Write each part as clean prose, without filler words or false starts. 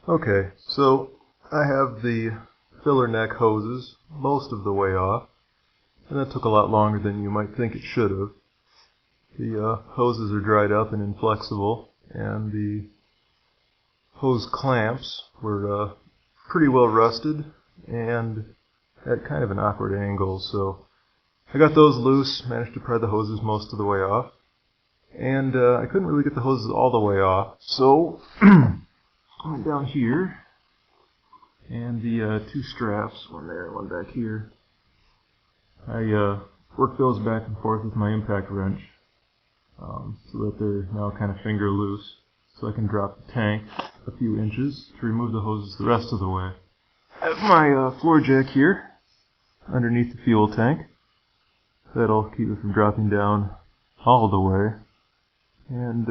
Okay, so I have the filler neck hoses most of the way off, and that took a lot longer than you might think it should have. The hoses are dried up and inflexible, and the hose clamps were pretty well rusted and at kind of an awkward angle, so I got those loose, managed to pry the hoses most of the way off, and I couldn't really get the hoses all the way off, so I went down here, and the two straps, one there, one back here, I worked those back and forth with my impact wrench so that they're now kind of finger loose, so I can drop the tank a few inches to remove the hoses the rest of the way. I have my floor jack here underneath the fuel tank. That'll keep it from dropping down all the way, and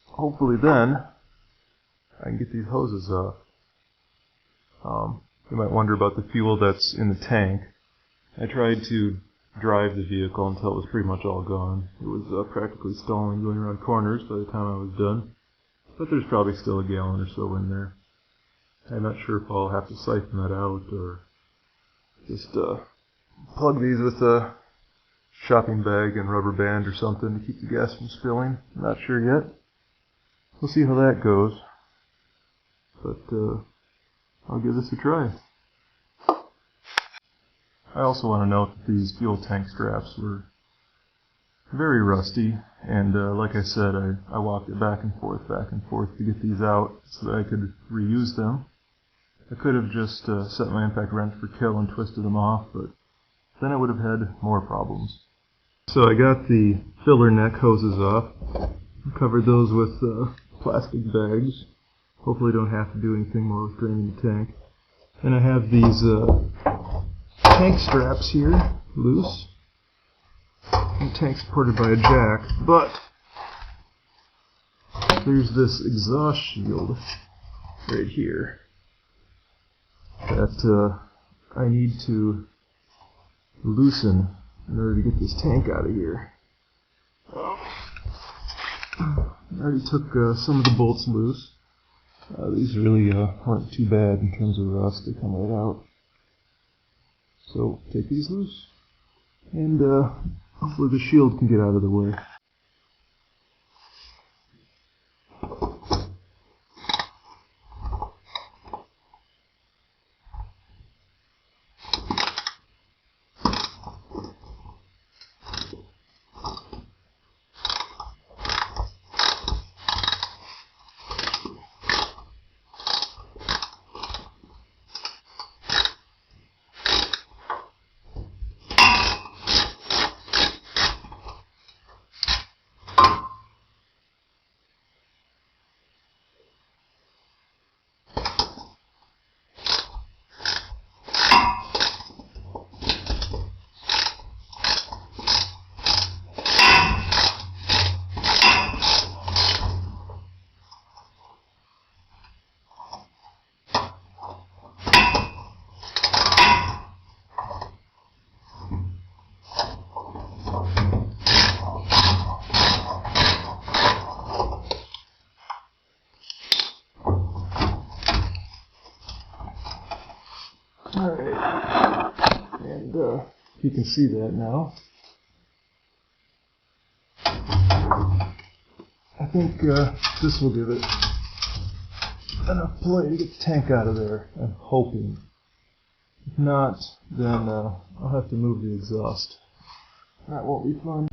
hopefully then I can get these hoses off. You might wonder about the fuel that's in the tank. I tried to drive the vehicle until it was pretty much all gone. It was practically stalling going around corners by the time I was done. But there's probably still a gallon or so in there. I'm not sure if I'll have to siphon that out or just plug these with a shopping bag and rubber band or something to keep the gas from spilling. I'm not sure yet. We'll see how that goes. But I'll give this a try. I also want to note that these fuel tank straps were very rusty, and like I said, I walked it back and forth to get these out so that I could reuse them. I could have just set my impact wrench for kill and twisted them off, but then I would have had more problems. So I got the filler neck hoses off, covered those with plastic bags. Hopefully don't have to do anything more with draining the tank. And I have these tank straps here, loose. The tank's supported by a jack, but there's this exhaust shield right here that I need to loosen in order to get this tank out of here. I already took some of the bolts loose. These really aren't too bad in terms of rust. They come right out. So take these loose, and hopefully the shield can get out of the way. Alright, and you can see that now. I think this will give it enough play to get the tank out of there, I'm hoping. If not, then I'll have to move the exhaust. That won't be fun.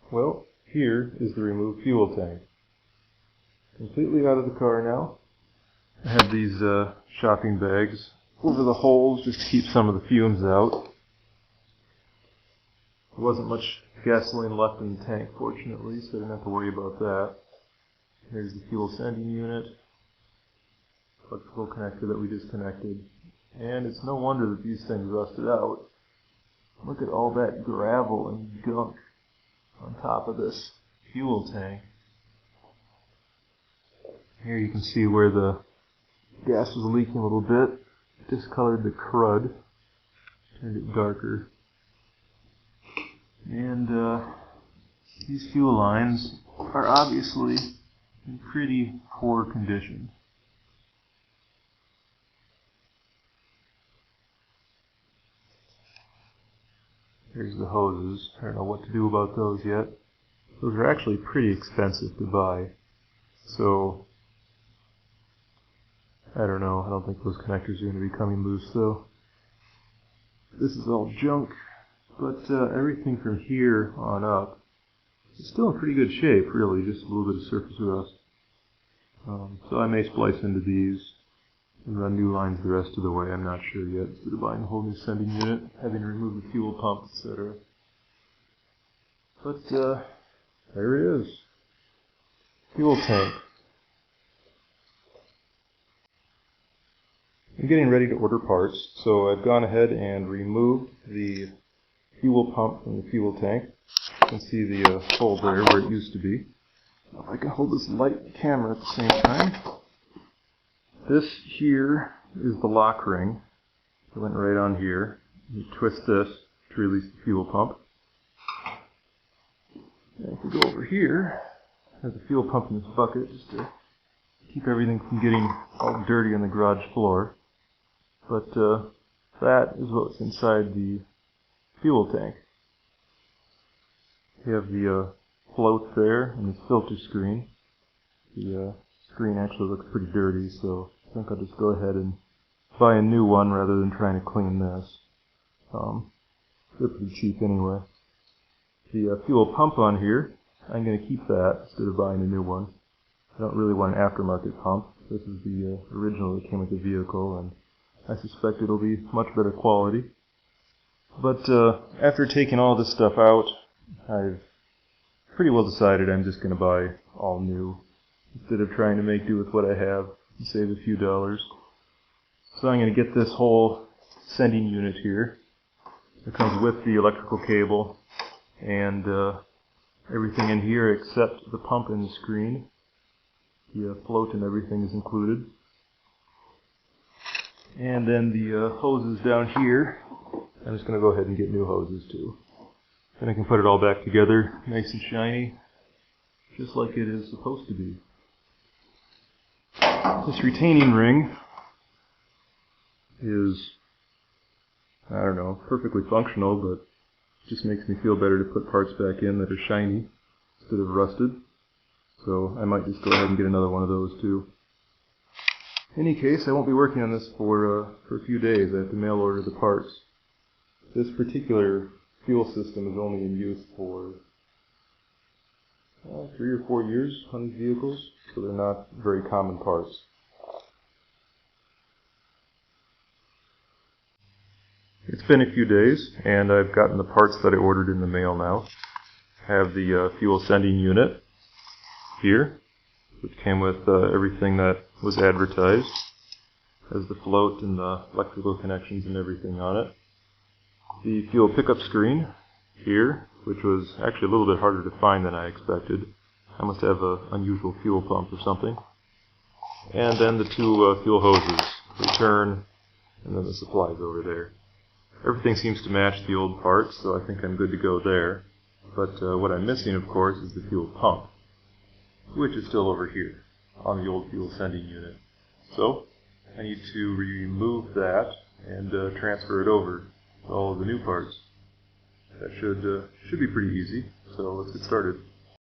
Well, here is the removed fuel tank. Completely out of the car now. I have these shopping bags over the holes just to keep some of the fumes out. There wasn't much gasoline left in the tank, fortunately, so I didn't have to worry about that. Here's the fuel sending unit, electrical connector that we disconnected, and it's no wonder that these things rusted out. Look at all that gravel and gunk on top of this fuel tank. Here you can see where the gas was leaking a little bit. Discolored the crud, turned it darker. And these fuel lines are obviously in pretty poor condition. Here's the hoses. I don't know what to do about those yet. Those are actually pretty expensive to buy. So, I don't know. I don't think those connectors are going to be coming loose though. This is all junk, but everything from here on up is still in pretty good shape, really. Just a little bit of surface rust. So I may splice into these and run new lines the rest of the way. I'm not sure yet. Instead of buying a whole new sending unit, having to remove the fuel pump, etc. But there it is. Fuel tank. I'm getting ready to order parts, so I've gone ahead and removed the fuel pump from the fuel tank. You can see the hole there where it used to be. Now if I can hold this light and camera at the same time. This here is the lock ring. It went right on here. You twist this to release the fuel pump. And if we go over here, there's a fuel pump in this bucket just to keep everything from getting all dirty on the garage floor. But that is what's inside the fuel tank. We have the float there and the filter screen. The screen actually looks pretty dirty, so I think I'll just go ahead and buy a new one rather than trying to clean this. They're pretty cheap anyway. The fuel pump on here, I'm going to keep that instead of buying a new one. I don't really want an aftermarket pump. This is the original that came with the vehicle, and I suspect it'll be much better quality. But after taking all this stuff out, I've pretty well decided I'm just going to buy all new instead of trying to make do with what I have and save a few dollars. So I'm going to get this whole sending unit here. It comes with the electrical cable and everything in here except the pump and the screen. The float and everything is included. And then the hoses down here, I'm just going to go ahead and get new hoses too. Then I can put it all back together, nice and shiny, just like it is supposed to be. This retaining ring is, I don't know, perfectly functional, but it just makes me feel better to put parts back in that are shiny instead of rusted. So I might just go ahead and get another one of those too. In any case, I won't be working on this for a few days. I have to mail order the parts. This particular fuel system is only in use for 3 or 4 years on these vehicles, so they're not very common parts. It's been a few days, and I've gotten the parts that I ordered in the mail now. I have the fuel sending unit here, which came with everything that was advertised. It has the float and the electrical connections and everything on it. The fuel pickup screen here, which was actually a little bit harder to find than I expected. I must have an unusual fuel pump or something. And then the two fuel hoses, return, and then the supplies over there. Everything seems to match the old parts, so I think I'm good to go there. But what I'm missing, of course, is the fuel pump, which is still over here on the old fuel sending unit. So I need to remove that and transfer it over to all of the new parts. That should be pretty easy, so let's get started.